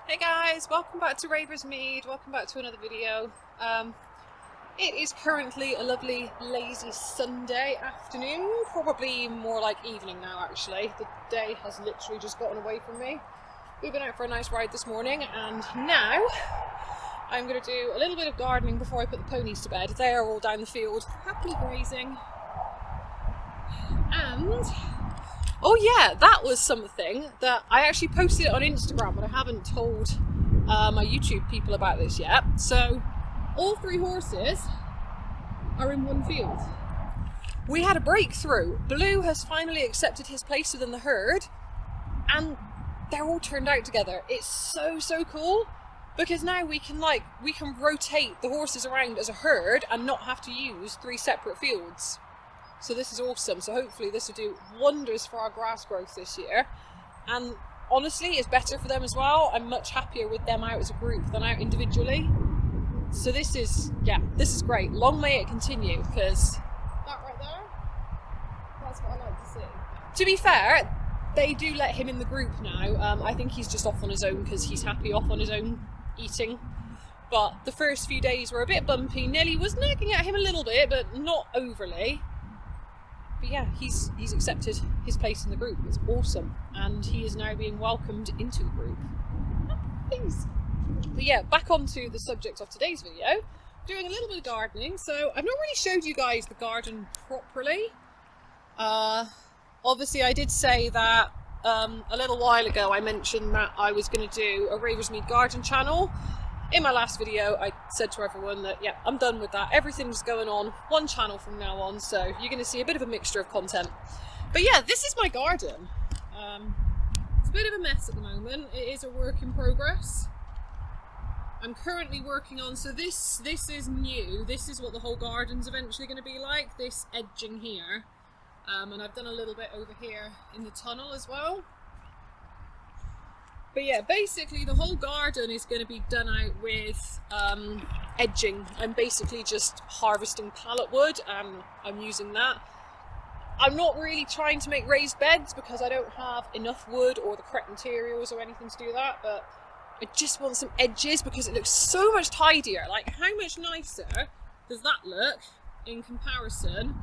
Hey guys, welcome back to Ravers Mead, welcome back to another video. It is currently a lovely lazy Sunday afternoon, probably more like evening now actually. The day has literally just gotten away from me. We've been out for a nice ride this morning and now I'm going to do a little bit of gardening before I put the ponies to bed. They are all down the field, happily grazing. And oh yeah, that was something that I actually posted it on Instagram, but I haven't told my YouTube people about this yet. So all three horses are in one field. We had a breakthrough. Blue has finally accepted his place within the herd and they're all turned out together. It's so cool because now we can rotate the horses around as a herd and not have to use three separate fields. So this is awesome. So hopefully this will do wonders for our grass growth this year. And honestly, it's better for them as well. I'm much happier with them out as a group than out individually. So this is great. Long may it continue, because that right there, that's what I like to see. To be fair, they do let him in the group now. I think he's just off on his own because he's happy off on his own eating. But the first few days were a bit bumpy. Nelly was nagging at him a little bit, but not overly. But yeah, he's accepted his place in the group. It's awesome. And he is now being welcomed into the group. Thanks. But yeah, back onto the subject of today's video. Doing a little bit of gardening. So I've not really showed you guys the garden properly. Obviously I did say that a little while ago I mentioned that I was going to do a Ravers Mead garden channel. In my last video, I said to everyone that, yeah, I'm done with that. Everything's going on one channel from now on, so you're going to see a bit of a mixture of content. But yeah, this is my garden. It's a bit of a mess at the moment. It is a work in progress. I'm currently working on, so this is new. This is what the whole garden's eventually going to be like, this edging here. And I've done a little bit over here in the tunnel as well. But yeah, basically the whole garden is going to be done out with edging. I'm basically just harvesting pallet wood and I'm using that. I'm not really trying to make raised beds because I don't have enough wood or the correct materials or anything to do that, but I just want some edges because it looks so much tidier. Like, how much nicer does that look in comparison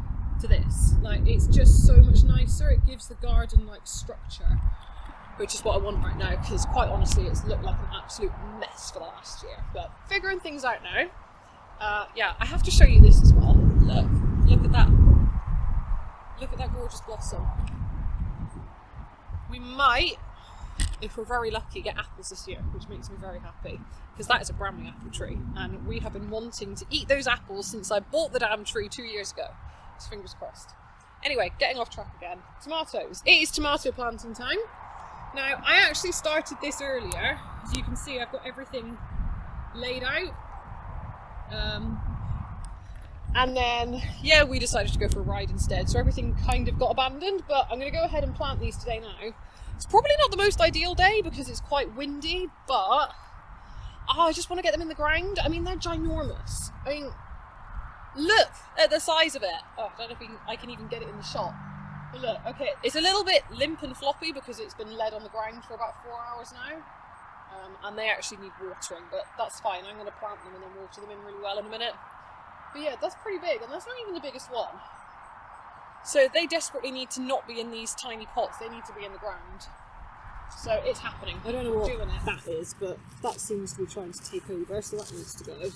to this? Like, it's just so much nicer. It gives the garden like structure, which is what I want right now, because quite honestly it's looked like an absolute mess for the last year. But figuring things out now. Yeah, I have to show you this as well. Look at that. Look at that gorgeous blossom. We might, if we're very lucky, get apples this year, which makes me very happy, because that is a browning apple tree, and we have been wanting to eat those apples since I bought the damn tree 2 years ago. So fingers crossed. Anyway, getting off track again. Tomatoes. It is tomato planting time. Now, I actually started this earlier. As you can see, I've got everything laid out. And then, yeah, we decided to go for a ride instead, so everything kind of got abandoned, but I'm going to go ahead and plant these today now. It's probably not the most ideal day because it's quite windy, but I just want to get them in the ground. I mean, they're ginormous. I mean, look at the size of it. Oh, I don't know if I can even get it in the shot. But look, okay, it's a little bit limp and floppy because it's been led on the ground for about 4 hours now. And they actually need watering, but that's fine. I'm going to plant them and then water them in really well in a minute. But yeah, that's pretty big, and that's not even the biggest one. So they desperately need to not be in these tiny pots. They need to be in the ground. So it's happening. I don't know what that is, but that seems to be trying to take over, so that needs to go.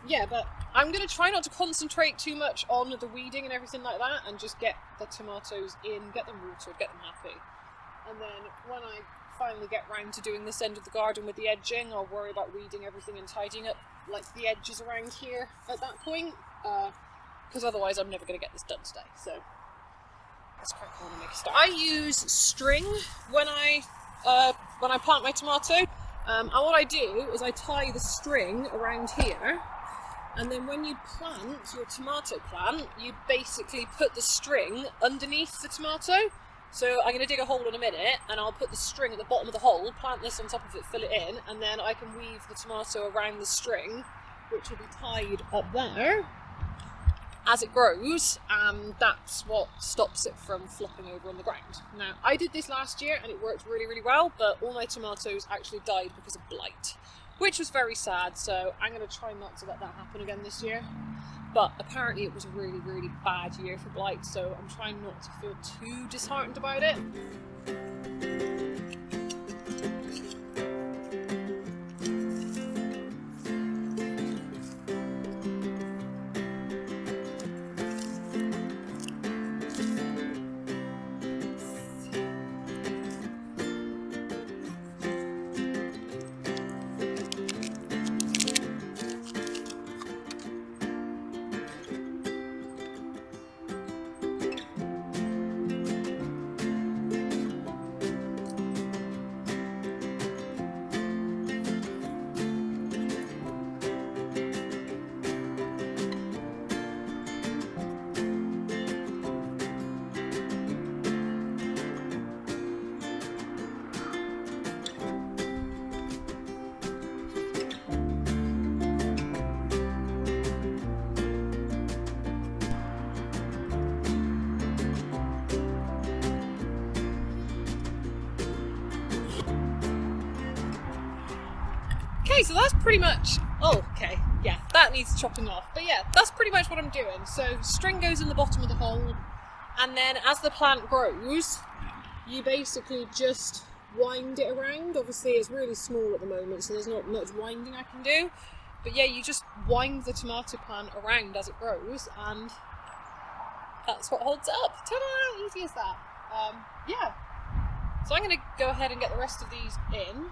Yeah, but I'm going to try not to concentrate too much on the weeding and everything like that, and just get the tomatoes in, get them watered, get them happy. And then when I finally get round to doing this end of the garden with the edging, I'll worry about weeding everything and tidying up like the edges around here at that point, because otherwise I'm never going to get this done today. So let's crack on and make a start. I use string when I plant my tomato. And what I do is I tie the string around here, and then when you plant your tomato plant, you basically put the string underneath the tomato. So I'm going to dig a hole in a minute, and I'll put the string at the bottom of the hole, plant this on top of it, fill it in, and then I can weave the tomato around the string, which will be tied up there. as it grows, and that's what stops it from flopping over on the ground. Now, I did this last year and it worked really, really well, but all my tomatoes actually died because of blight, which was very sad, so I'm going to try not to let that happen again this year. But apparently it was a really, really bad year for blight, so I'm trying not to feel too disheartened about it. Okay, so that's pretty much, that needs chopping off. But yeah, that's pretty much what I'm doing. So string goes in the bottom of the hole, and then as the plant grows, you basically just wind it around. Obviously it's really small at the moment, so there's not much winding I can do. But yeah, you just wind the tomato plant around as it grows, and that's what holds it up. Ta-da! Easy as that. Yeah. So I'm going to go ahead and get the rest of these in.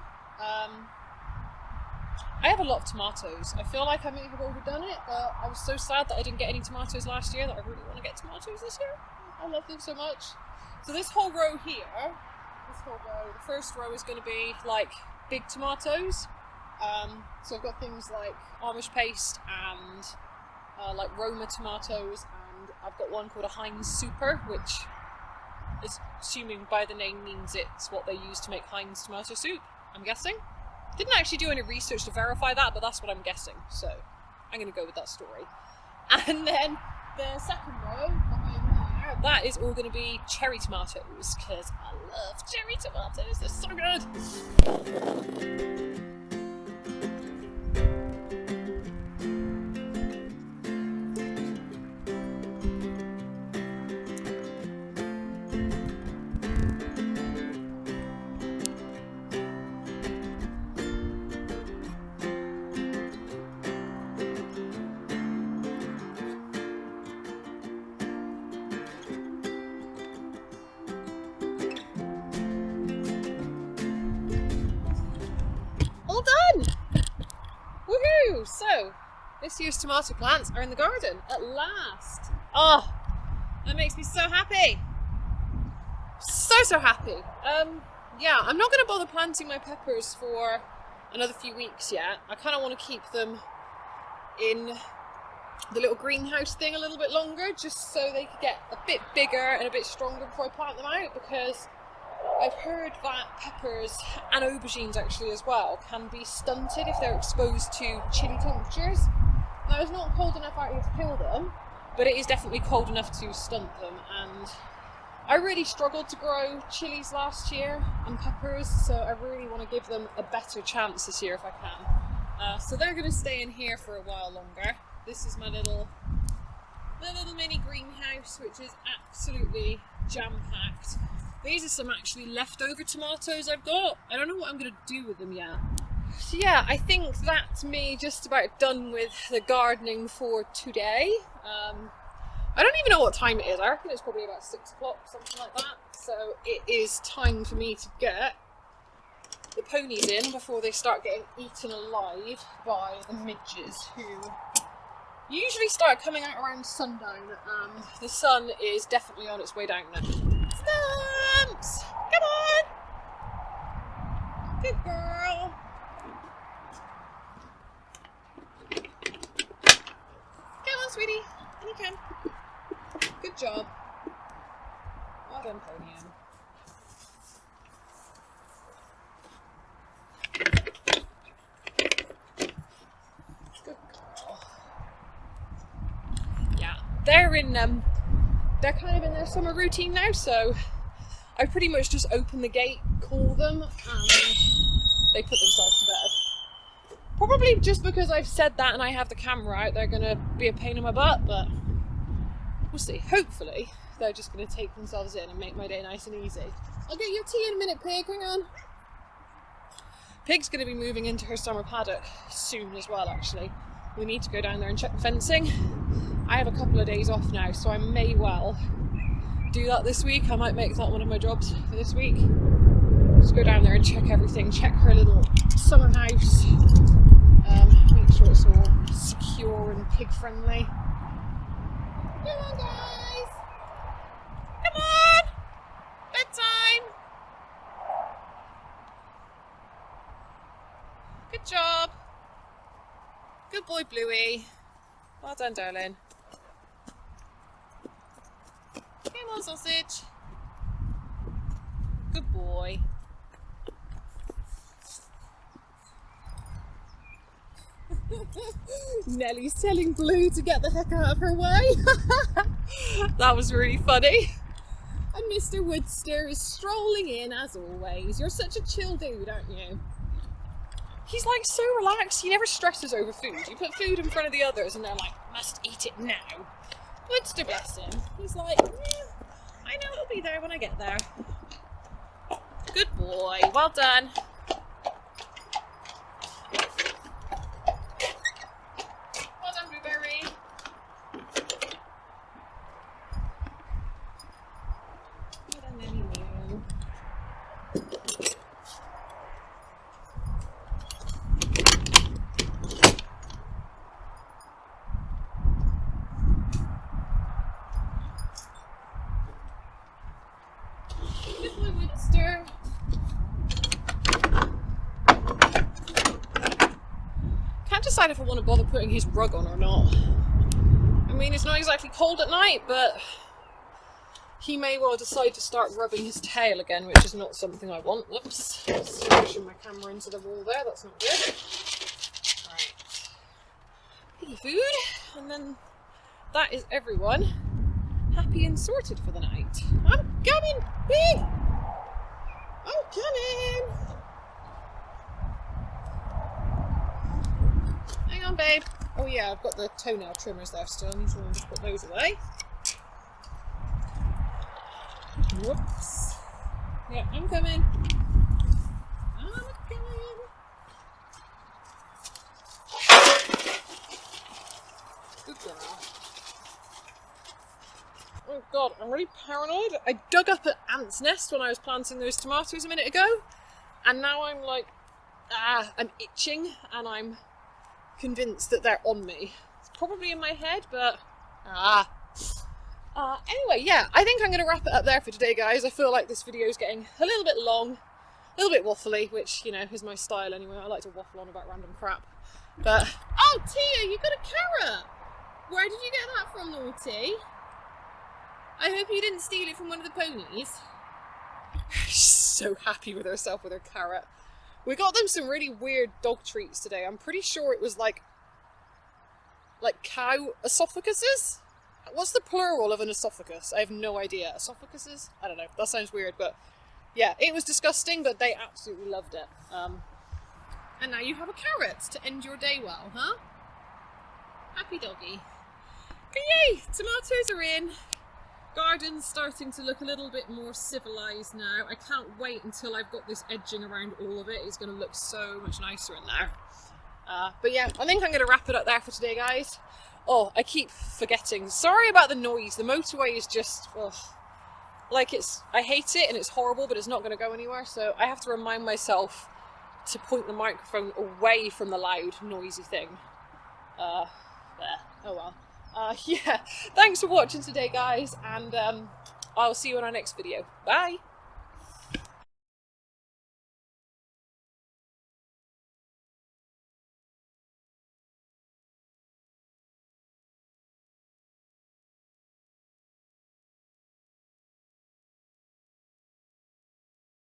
I have a lot of tomatoes. I feel like I may have overdone it, but I was so sad that I didn't get any tomatoes last year that I really want to get tomatoes this year. I love them so much. So this whole row here, the first row is going to be like big tomatoes. So I've got things like Amish paste and like Roma tomatoes, and I've got one called a Heinz Super, which is, assuming by the name, means it's what they use to make Heinz tomato soup, I'm guessing. Didn't actually do any research to verify that, but that's what I'm guessing, so I'm going to go with that story. And then the second row behind there, that is all going to be cherry tomatoes, because I love cherry tomatoes, they're so good! So, this year's tomato plants are in the garden, at last. Oh, that makes me so happy. So happy. Yeah, I'm not going to bother planting my peppers for another few weeks yet. I kind of want to keep them in the little greenhouse thing a little bit longer, just so they could get a bit bigger and a bit stronger before I plant them out, because I've heard that peppers and aubergines actually as well can be stunted if they're exposed to chilly temperatures. Now it's not cold enough out here to kill them, but it is definitely cold enough to stunt them, and I really struggled to grow chilies last year and peppers, so I really want to give them a better chance this year if I can. So they're going to stay in here for a while longer. This is my little mini greenhouse, which is absolutely jam-packed. These are some actually leftover tomatoes I've got. I don't know what I'm going to do with them yet. So yeah, I think that's me just about done with the gardening for today. I don't even know what time it is. I reckon it's probably about 6 o'clock, something like that. So it is time for me to get the ponies in before they start getting eaten alive by the midges, who usually start coming out around sundown. The sun is definitely on its way down now. Stumps! Come on! Good girl! Come on, sweetie. In you can. Good job. Well done, Ponium. Good girl. Yeah, they're kind of in their summer routine now, so I pretty much just open the gate, call them, and they put themselves to bed. Probably just because I've said that and I have the camera out, they're gonna be a pain in my butt, but we'll see. Hopefully they're just gonna take themselves in and make my day nice and easy. I'll get your tea in a minute, Pig, hang on. Pig's gonna be moving into her summer paddock soon as well, actually. We need to go down there and check the fencing. I have a couple of days off now, so I may well do that this week. I might make that one of my jobs for this week. Just go down there and check everything, check her little summer house, make sure it's all secure and pig friendly. Come on, guys! Come on! Bedtime! Good job! Good boy, Bluey. Well done, darling. Come on, sausage. Good boy. Nelly's telling Blue to get the heck out of her way. That was really funny. And Mr. Woodster is strolling in as always. You're such a chill dude, aren't you? He's like so relaxed, he never stresses over food. You put food in front of the others and they're like, must eat it now. Woodster, bless him. He's like, I know it'll be there when I get there. Good boy, well done. Well done, Blueberry. Well done, Nelly. Can't decide if I want to bother putting his rug on or not. I mean, it's not exactly cold at night, but he may well decide to start rubbing his tail again, which is not something I want. Whoops, smashing my camera into the wall there, that's not good. Right, piggy food, and then that is everyone happy and sorted for the night. I'm coming, Pig! I'm coming! Hang on, babe. Oh yeah, I've got the toenail trimmers there still. I need to just put those away. Whoops. Yeah, I'm coming. I'm coming. Good girl. Oh god, I'm really paranoid. I dug up an ant's nest when I was planting those tomatoes a minute ago, and now I'm like, I'm itching, and I'm convinced that they're on me. It's probably in my head, but anyway, yeah, I think I'm going to wrap it up there for today, guys. I feel like this video is getting a little bit long, a little bit waffly, which, you know, is my style anyway. I like to waffle on about random crap. But, oh, Tia, you got a carrot! Where did you get that from, Naughty? I hope you didn't steal it from one of the ponies. She's so happy with herself with her carrot. We got them some really weird dog treats today. I'm pretty sure it was like cow esophaguses? What's the plural of an esophagus? I have no idea. Esophaguses? I don't know. That sounds weird, but yeah, it was disgusting, but they absolutely loved it. And now you have a carrot to end your day well, huh? Happy doggy. But yay! Tomatoes are in. Garden's starting to look a little bit more civilised now. I can't wait until I've got this edging around all of it. It's going to look so much nicer in there. But yeah, I think I'm going to wrap it up there for today, guys. Oh, I keep forgetting. Sorry about the noise. The motorway is just, like I hate it and it's horrible, but it's not going to go anywhere. So I have to remind myself to point the microphone away from the loud, noisy thing. There. Oh well. Yeah, thanks for watching today, guys, and I'll see you in our next video. Bye!